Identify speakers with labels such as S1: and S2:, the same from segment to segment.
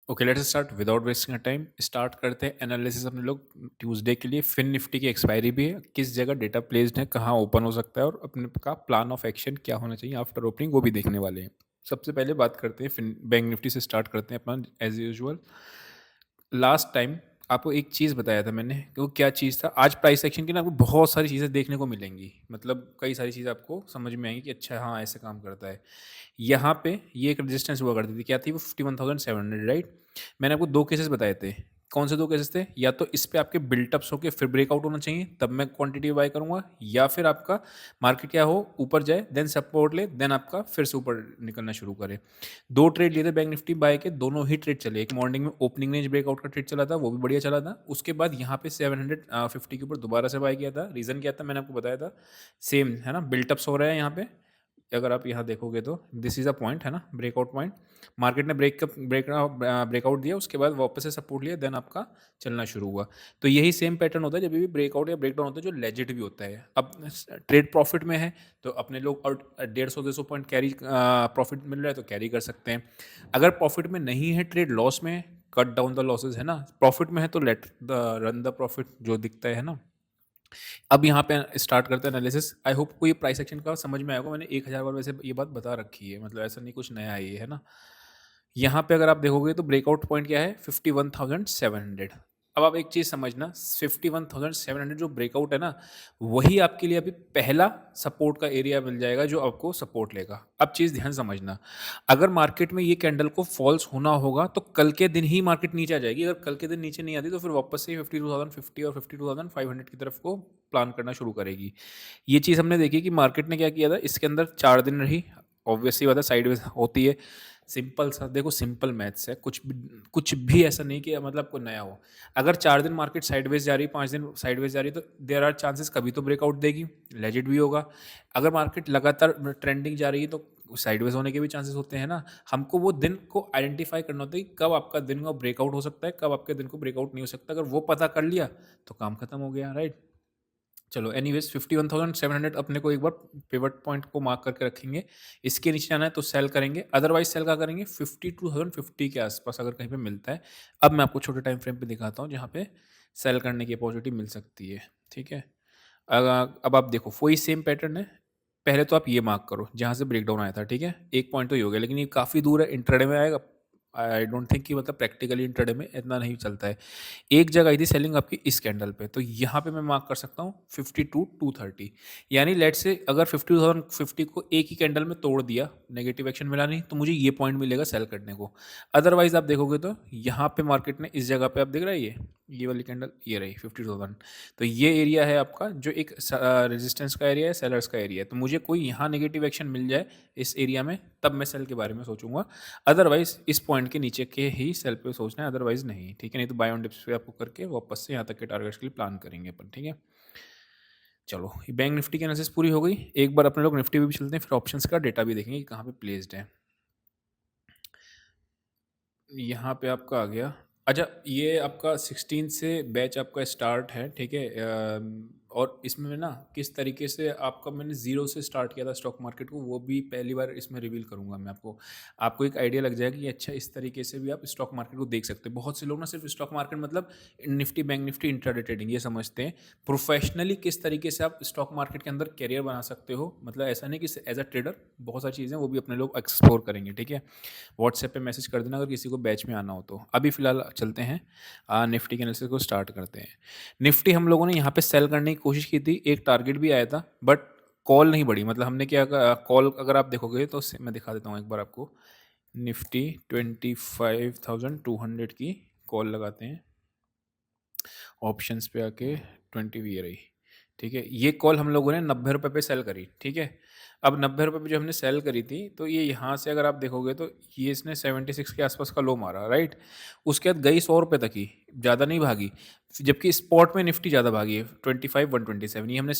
S1: Okay, let's start without wasting time. Start करते हैं analysis अपने लोग ट्यूसडे के लिए। फिन निफ्टी की एक्सपायरी भी है, किस जगह डेटा प्लेस्ड है, कहाँ ओपन हो सकता है और अपने का प्लान ऑफ एक्शन क्या होना चाहिए आफ्टर ओपनिंग, वो भी देखने वाले हैं। सबसे पहले बात करते हैं फिन बैंक निफ्टी से। स्टार्ट करते हैं अपना एज यूजुअल। लास्ट टाइम आपको एक चीज़ बताया था मैंने कि वो क्या चीज़ था। आज प्राइस एक्शन की ना आपको बहुत सारी चीज़ें देखने को मिलेंगी, मतलब कई सारी चीज़ें आपको समझ में आएंगी कि अच्छा हाँ ऐसे काम करता है। यहाँ पे ये एक रेजिस्टेंस हुआ करती थी, क्या थी वो? 51,700, राइट। मैंने आपको दो केसेस बताए थे। कौन से दो केसेस थे? या तो इस पे आपके बिल्टअप्स होके फिर ब्रेकआउट होना चाहिए, तब मैं क्वांटिटी बाय करूंगा, या फिर आपका मार्केट क्या हो, ऊपर जाए देन सपोर्ट ले देन आपका फिर से ऊपर निकलना शुरू करे। दो ट्रेड लिए थे बैंक निफ्टी बाय के, दोनों ही ट्रेड चले। एक मॉर्निंग में ओपनिंग रेंज ब्रेकआउट का ट्रेड चला था, वो भी बढ़िया चला था। उसके बाद यहाँ पे 750 के ऊपर दोबारा से बाय किया था। रीजन क्या था मैंने आपको बताया था, सेम है ना, बिल्टअप्स हो रहा है यहाँ पे। अगर आप यहाँ देखोगे तो दिस इज अ पॉइंट है ना, ब्रेकआउट पॉइंट। मार्केट ने ब्रेकआउट दिया, उसके बाद वापस से सपोर्ट लिया, देन आपका चलना शुरू हुआ। तो यही सेम पैटर्न होता है जब भी ब्रेकआउट या ब्रेकडाउन होता है, जो लेजिट भी होता है। अब ट्रेड प्रॉफिट में है तो अपने लोग और 150-200 पॉइंट कैरी प्रॉफिट मिल रहा है तो कैरी कर सकते हैं। अगर प्रॉफिट में नहीं है, ट्रेड लॉस में, कट डाउन द लॉसेज है ना। प्रॉफिट में है तो let the run the profit जो दिखता है ना। अब यहाँ पे स्टार्ट करते हैं एनालिसिस। आई होप को ये प्राइस एक्शन का समझ में आएगा। मैंने 1000 बार वैसे ये बात बता रखी है, मतलब ऐसा नहीं कुछ नया है ये, है ना। यहाँ पे अगर आप देखोगे तो ब्रेकआउट पॉइंट क्या है, 51,700। अब आप एक चीज़ समझना, 51,700 जो ब्रेकआउट है ना, वही आपके लिए अभी पहला सपोर्ट का एरिया मिल जाएगा जो आपको सपोर्ट लेगा। अब चीज़ ध्यान समझना, अगर मार्केट में ये कैंडल को फॉल्स होना होगा तो कल के दिन ही मार्केट नीचे आ जाएगी। अगर कल के दिन नीचे नहीं आती तो फिर वापस से 52,050 और 52,500 की तरफ को प्लान करना शुरू करेगी। ये चीज़ हमने देखी कि मार्केट ने क्या किया था, इसके अंदर 4 दिन रही। ऑब्वियसली बात है, साइडवेज होती है। सिंपल सा देखो, सिंपल मैथ्स है, कुछ भी ऐसा नहीं कि मतलब कोई नया हो। अगर 4 दिन मार्केट साइडवेज जा रही, 5 दिन साइडवेज जा रही, तो देयर आर चांसेस कभी तो ब्रेकआउट देगी, लेजिट भी होगा। अगर मार्केट लगातार ट्रेंडिंग जा रही है तो साइडवेज होने के भी चांसेस होते हैं ना। हमको वो दिन को आइडेंटिफाई करना होता है कि कब आपका दिन का ब्रेकआउट हो सकता है, कब आपके दिन को ब्रेकआउट नहीं हो सकता। अगर वो पता कर लिया तो काम खत्म हो गया, राइट। चलो एनीवेज, 51,700 अपने को एक बार पिवट पॉइंट को मार्क करके रखेंगे। इसके नीचे जाना है तो सेल करेंगे, अदरवाइज सेल का करेंगे 52,050 के आसपास अगर कहीं पे मिलता है। अब मैं आपको छोटे टाइम फ्रेम पे दिखाता हूँ जहाँ पे सेल करने की अपॉर्चुनिटी मिल सकती है, ठीक है। अब आप देखो वही सेम पैटर्न है। पहले तो आप ये मार्क करो जहाँ से ब्रेकडाउन आया था, ठीक है। एक पॉइंट तो ये हो गया, लेकिन ये काफ़ी दूर है, इंट्राडे में आएगा। आई डोंट थिंक कि मतलब प्रैक्टिकली इंट्राडे में इतना नहीं चलता है। एक जगह आई थी सेलिंग आपकी इस कैंडल पे, तो यहाँ पे मैं मार्क कर सकता हूँ 52,230। यानी लेट से अगर 52,050 को एक ही कैंडल में तोड़ दिया, नेगेटिव एक्शन मिला नहीं, तो मुझे ये पॉइंट मिलेगा सेल करने को। अदरवाइज आप देखोगे तो यहाँ पे मार्केट ने इस जगह पे, आप देख रहे हैं ये वाली कैंडल ये रही 52,000। तो ये एरिया है आपका जो एक रेजिस्टेंस का एरिया है, सेलर्स का एरिया है। तो मुझे कोई यहाँ नेगेटिव एक्शन मिल जाए इस एरिया में, तब मैं सेल के बारे में सोचूंगा। अदरवाइज इस पॉइंट के नीचे के ही सेल पे सोचना है, अदरवाइज नहीं, ठीक है। नहीं तो बाय ऑन डिप्स पे आपको करके वापस से यहाँ तक के टारगेट्स के लिए प्लान करेंगे अपन, ठीक है। चलो, ये बैंक निफ्टी की एनालिसिस पूरी हो गई। एक बार अपने लोग निफ्टी पे भी चलते हैं, फिर ऑप्शंस का डेटा भी देखेंगे कि कहाँ पे प्लेस्ड है। यहाँ पे आपका आ गया। अच्छा, ये आपका 16 से बैच आपका स्टार्ट है, ठीक है। और इसमें ना किस तरीके से आपका मैंने ज़ीरो से स्टार्ट किया था स्टॉक मार्केट को, वो भी पहली बार इसमें रिवील करूँगा मैं आपको। आपको एक आइडिया लग जाएगा कि अच्छा इस तरीके से भी आप स्टॉक मार्केट को देख सकते हैं। बहुत से लोग ना सिर्फ स्टॉक मार्केट मतलब Nifty bank Nifty intraday trading ये समझते हैं। प्रोफेशनली किस तरीके से आप स्टॉक मार्केट के अंदर करियर बना सकते हो, मतलब ऐसा नहीं कि एज अ ट्रेडर, बहुत सारी चीज़ें वो भी अपने लोग एक्सप्लोर करेंगे, ठीक है। व्हाट्सएप पे मैसेज कर देना अगर किसी को बैच में आना हो तो। अभी फिलहाल चलते हैं, निफ्टी के एनालिसिस को स्टार्ट करते हैं। निफ्टी हम लोगों ने यहाँ पे सेल करने की कोशिश की थी, एक टारगेट भी आया था, बट कॉल नहीं बढ़ी। मतलब हमने क्या कॉल अगर आप देखोगे तो मैं दिखा देता हूँ एक बार आपको। निफ्टी 25,200 की कॉल लगाते हैं, ऑप्शंस पे आके 20 ये रही, ठीक है। ये कॉल हम लोगों ने 90 रुपये पे सेल करी, ठीक है। अब 90 रुपये पे जो हमने सेल करी थी, तो ये यहाँ से अगर आप देखोगे तो ये इसने 76 के आसपास का लो मारा, राइट। उसके बाद गई 100 रुपये तक ही, ज़्यादा नहीं भागी। जबकि स्पॉट में निफ्टी ज़्यादा भागी है, 25,127। ये हमने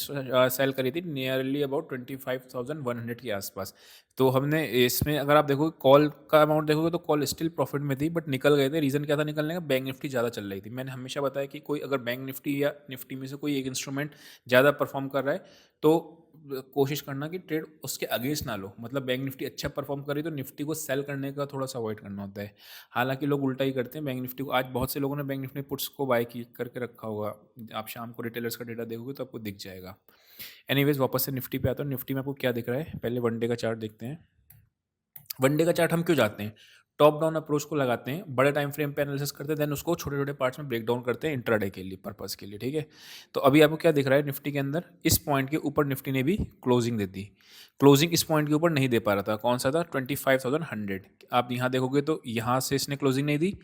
S1: सेल करी थी नियरली अबाउट 25,100 के आसपास। तो हमने इसमें अगर आप देखोगे कॉल का अमाउंट देखोगे तो कॉल स्टिल प्रॉफिट में थी, बट निकल गए थे। रीज़न क्या था निकलने का? बैंक निफ्टी ज़्यादा चल रही थी। मैंने हमेशा बताया कि कोई अगर बैंक निफ्टी या निफ्टी में से कोई एक इंस्ट्रूमेंट ज़्यादा परफॉर्म कर रहा है तो कोशिश करना कि ट्रेड उसके अगेंस्ट ना लो, मतलब बैंक निफ्टी अच्छा परफॉर्म करे तो निफ्टी को सेल करने का थोड़ा सा अवॉइड करना होता है। हालांकि लोग उल्टा ही करते हैं बैंक निफ्टी को। आज बहुत से लोगों ने बैंक निफ्टी पुट्स को बाय की करके रखा होगा। आप शाम को रिटेलर्स का डेटा देखोगे तो आपको दिख जाएगा। एनीवेज वापस से निफ्टी पे आता हूँ। निफ्टी में आपको क्या दिख रहा है, पहले वनडे का चार्ट देखते हैं। वनडे का चार्ट हम क्यों जाते हैं, टॉप डाउन अप्रोच को लगाते हैं, बड़े टाइम फ्रेम पे एनालिसिस करते हैं, देन उसको छोटे छोटे पार्ट्स में ब्रेक डाउन करते हैं इंट्राडे के लिए पर्पस के लिए, ठीक है। तो अभी आपको क्या दिख रहा है निफ्टी के अंदर, इस पॉइंट के ऊपर निफ्टी ने भी क्लोजिंग दे दी। क्लोजिंग इस पॉइंट के ऊपर नहीं दे पा रहा था, कौन सा था, 25,100। आप यहाँ देखोगे तो यहाँ से इसने क्लोजिंग नहीं दी।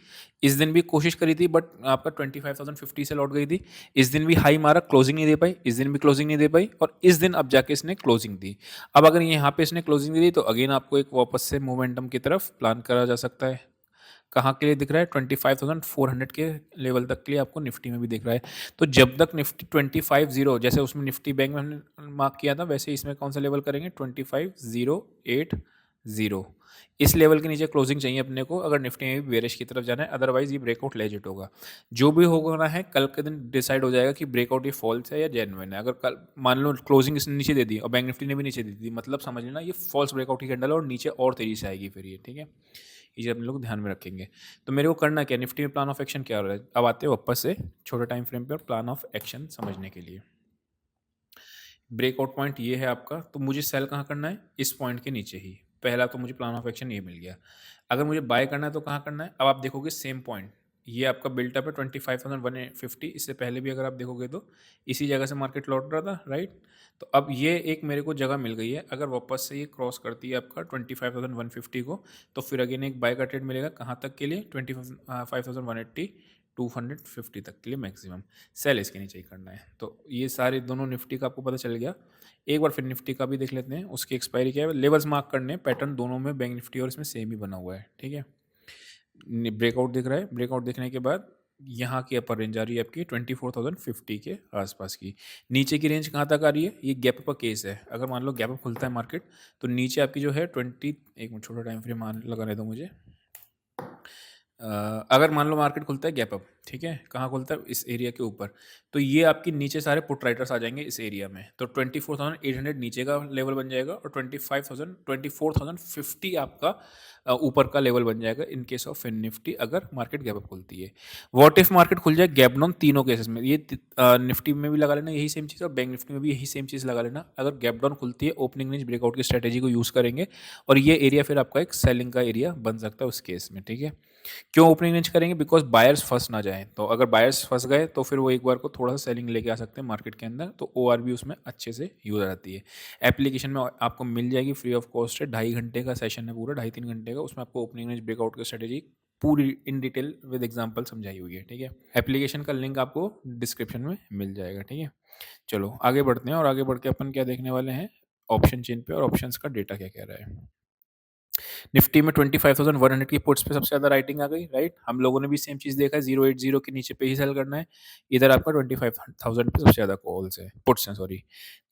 S1: इस दिन भी कोशिश करी थी बट आपका 25,050 से लौट गई थी। इस दिन भी हाई मारा, क्लोजिंग नहीं दे पाई, इस दिन भी क्लोजिंग नहीं दे पाई, और इस दिन अब जाके इसने क्लोजिंग दी। अब अगर यहाँ पे इसने क्लोजिंग दी तो अगेन आपको एक वापस से मोमेंटम की तरफ प्लान करा जा सकता है। कहाँ के लिए दिख रहा है, 25,400 के लेवल तक के लिए आपको निफ्टी में भी दिख रहा है। तो जब तक निफ्टी 25,0, जैसे उसमें निफ्टी बैंक में हमने मार्क किया था, वैसे इसमें कौन सा लेवल करेंगे, 25,080। इस लेवल के नीचे क्लोजिंग चाहिए अपने को अगर निफ्टी में भी बेरिश की तरफ जाना है, अदरवाइज ये ब्रेकआउट लेजिट होगा। जो भी होगा ना है, कल के दिन डिसाइड हो जाएगा कि ब्रेकआउट ये फॉल्स है या जेन्युइन है। अगर कल मान लो क्लोजिंग इसने नीचे दे दी और बैंक निफ्टी ने भी नीचे दे दी, मतलब समझ लेना ये फॉल्स ब्रेकआउट की कैंडल है और नीचे और तेजी से आएगी फिर ये, ठीक है। ये चीज़ हम लोग ध्यान में रखेंगे। तो मेरे को करना क्या है, निफ्टी में प्लान ऑफ एक्शन क्या हो रहा है, अब आते हैं वापस से छोटे टाइम फ्रेम पे और प्लान ऑफ एक्शन समझने के लिए। ब्रेकआउट पॉइंट ये है आपका, तो मुझे सेल कहाँ करना है, इस पॉइंट के नीचे ही। पहला तो मुझे प्लान ऑफ एक्शन ये मिल गया। अगर मुझे बाय करना है तो कहाँ करना है, अब आप देखोगे सेम पॉइंट, ये आपका बिल्टअप है 25,150। इससे पहले भी अगर आप देखोगे तो इसी जगह से मार्केट लौट रहा था, राइट। तो अब ये एक मेरे को जगह मिल गई है, अगर वापस से ये क्रॉस करती है आपका 25,150 को, तो फिर अगेन एक बाय का ट्रेड मिलेगा कहाँ तक के लिए, 25,180, 250 तक के लिए मैक्सिमम। सेल इसके नीचे ही करना है। तो ये सारे दोनों निफ्टी का आपको पता चल गया। एक बार फिर निफ्टी का भी देख लेते हैं, उसकी एक्सपायरी क्या है, लेवल्स मार्क करने हैं, पैटर्न दोनों में बैंक निफ्टी और इसमें सेम ही बना हुआ है, ठीक है। ब्रेकआउट दिख रहा है, ब्रेकआउट दिखने के बाद यहाँ की अपर रेंज आ रही है आपकी 24,050 के आसपास की। नीचे की रेंज कहाँ तक आ रही है, ये गैप अप का केस है। अगर मान लो गैप अप खुलता है मार्केट, तो नीचे आपकी जो है 20, एक मिनट छोटा टाइम फ्रेम लगाने दो मुझे। अगर मान लो मार्केट खुलता है गैप अप, ठीक है, कहाँ खुलता है, इस एरिया के ऊपर, तो ये आपकी नीचे सारे पुट राइटर्स आ जाएंगे इस एरिया में, तो 24,800 नीचे का लेवल बन जाएगा और 24,050 आपका ऊपर का लेवल बन जाएगा in case of Fin Nifty, अगर मार्केट गैप अप खुलती है। व्हाट इफ मार्केट खुल जाए गैप डाउन, तीनों केसेस में ये निफ्टी में भी लगा लेना यही सेम चीज़ और बैंक निफ्टी में भी यही सेम चीज़ लगा लेना। अगर गैप डाउन खुलती है, ओपनिंग रेंज ब्रेकआउट की स्ट्रेटेजी को यूज़ करेंगे और ये एरिया फिर आपका एक सेलिंग का एरिया बन सकता है उस केस में, ठीक है। क्यों ओपनिंग रेंज करेंगे, बिकॉज बायर्स फंस ना जाएं। तो अगर बायर्स फंस गए तो फिर वो एक बार को थोड़ा सा सेलिंग लेके आ सकते हैं मार्केट के अंदर, तो ओ भी उसमें अच्छे से यूज आती है। एप्लीकेशन में आपको मिल जाएगी फ्री ऑफ कॉस्ट है, 2.5 घंटे का सेशन है पूरा, 2.5-3 घंटे का, उसमें आपको ओपनिंग रेंज ब्रेकआउट की स्ट्रेटेजी पूरी इन डिटेल विद एग्जांपल समझाई हुई है, ठीक है। एप्लीकेशन का लिंक आपको डिस्क्रिप्शन में मिल जाएगा, ठीक है। चलो आगे बढ़ते हैं और आगे बढ़ के अपन क्या देखने वाले हैं, ऑप्शन चेन पे और ऑप्शंस का डेटा क्या कह रहा है। निफ्टी में 25,100 की पुट्स पे सबसे ज़्यादा राइटिंग आ गई, राइट। हम लोगों ने भी सेम चीज़ देखा है, 080 के नीचे पे ही सेल करना है। इधर आपका 25,000 पे सबसे ज़्यादा कॉल्स है, पुट्स हैं सॉरी।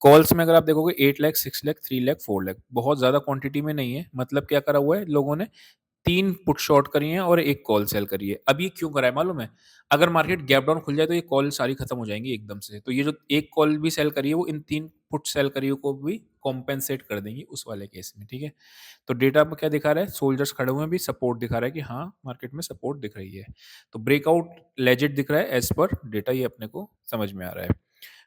S1: कॉल्स में अगर आप देखोगे 8 लाख, 6 लाख, 3 लाख, 4 लाख, बहुत ज़्यादा क्वांटिटी में नहीं है। मतलब क्या करा हुआ है लोगों ने, 3 पुट शॉर्ट करी हैं और 1 कॉल सेल करी है। अब ये क्यों करा है मालूम है? अगर मार्केट गैप डाउन खुल जाए तो ये कॉल सारी खत्म हो जाएँगी एकदम से। तो ये जो 1 कॉल भी सेल करी है वो इन 3 पुट सेल करी को भी कॉम्पेंसेट कर देंगी उस वाले केस में, ठीक है। तो डेटा में क्या दिखा रहा है, सोल्जर्स खड़े हुए हैं भी, सपोर्ट दिखा रहा है कि हाँ, मार्केट में सपोर्ट दिख रही है। तो ब्रेकआउट लेजिट दिख रहा है एज़ पर डेटा, ये अपने को समझ में आ रहा है।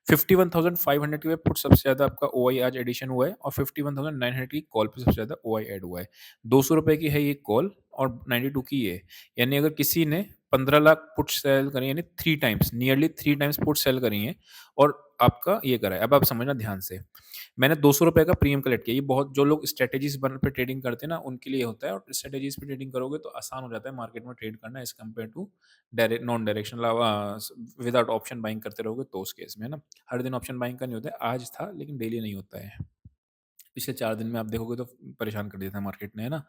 S1: 51,500 के पुट सबसे ज़्यादा आपका ओआई आज एडिशन हुआ है और 51,900 की कॉल पे सबसे ज़्यादा ओआई ऐड हुआ है। ₹200 की है ये कॉल और 92 की ये। यानी अगर किसी ने 15 लाख पुट सेल करी, यानी 3 times, nearly 3 times put sell करी हैं और आपका ये करा है। अब आप समझना ध्यान से। मैंने ₹200 का प्रीमियम कलेक्ट किया। ये बहुत जो लोग स्ट्रैटेजीज़ बन पे ट्रेडिंग करते हैं ना, उनके लिए होता है और स्ट्रैटेजीज़ पे ट्रेडिंग करोगे तो आसान हो जाता है मार्केट में ट्रेड करना as compare to direct non directional without option buying करते रहोगे तो उस केस में, है ना। हर दिन ऑप्शन बाइंग का नहीं होता है, आज था लेकिन डेली नहीं होता है। पिछले 4 दिन में आप देखोगे तो परेशान कर दिया था मार्केट ने, है ना।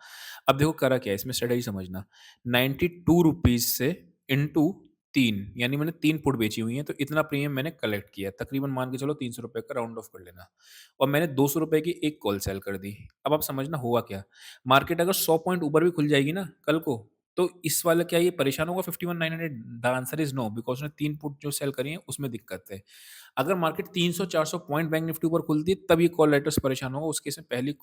S1: अब देखो करा क्या है, इसमें स्ट्रैटेजी समझना। ₹92 से इंटू 3, यानी मैंने 3 पुट बेची हुई हैं, तो इतना प्रीमियम मैंने कलेक्ट किया है। तकरीबन मान के चलो ₹300 का राउंड ऑफ कर लेना, और मैंने ₹200 की एक कॉल सेल कर दी। अब आप समझना हुआ क्या, मार्केट अगर 100 पॉइंट ऊपर भी खुल जाएगी ना कल को, तो इस वाला क्या ये परेशान होगा 51,900? The answer is no, because उसने 3 पुट जो सेल करी हैं उसमें दिक्कत है। अगर मार्केट 300-400 पॉइंट बैंक निफ्टी ऊपर खुलती है तब ये कॉल राइटर्स परेशान होगा, उस केस में पहली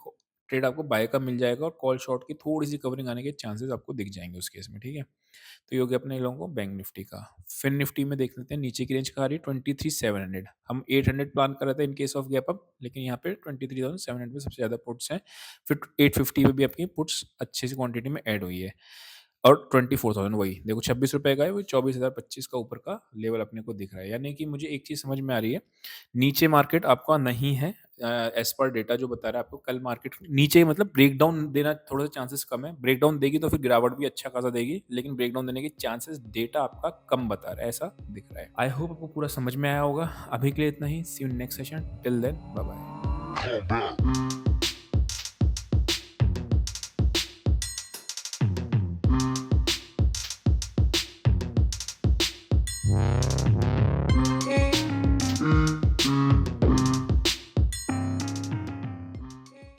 S1: ट्रेड आपको बाय का मिल जाएगा और कॉल शॉर्ट की थोड़ी-सी कवरिंग आने के चांसेस आपको दिख जाएँगे उस केस में, ठीक है? तो ये हो गया अपने लोगों को बैंक निफ्टी का। फिन निफ्टी में देख लेते हैं नीचे की रेंज कहाँ आ रही है 23,700। हम 800 प्लान कर रहे थे इन केस ऑफ गैप अप, लेकिन यहाँ पे 23,700 में सबसे ज़्यादा पुट्स हैं। फिर 850 में भी आपकी पुट्स अच्छी सी क्वांटिटी में ऐड हुई है। और 24,000 वही देखो ₹26 का है, वही 24,025 का ऊपर का लेवल अपने को दिख रहा है। यानी कि मुझे एक चीज़ समझ में आ रही है, नीचे मार्केट आपका नहीं है एज़ पर डेटा जो बता रहा है आपको कल मार्केट नीचे मतलब ब्रेकडाउन देना थोड़े से चांसेस कम है। ब्रेकडाउन देगी तो फिर गिरावट भी अच्छा खासा देगी, लेकिन ब्रेकडाउन देने के चांसेस डेटा आपका कम बता रहा है, ऐसा दिख रहा है। आई होप आपको पूरा समझ में आया होगा। अभी के लिए इतना ही। See you in next session. Till then bye bye.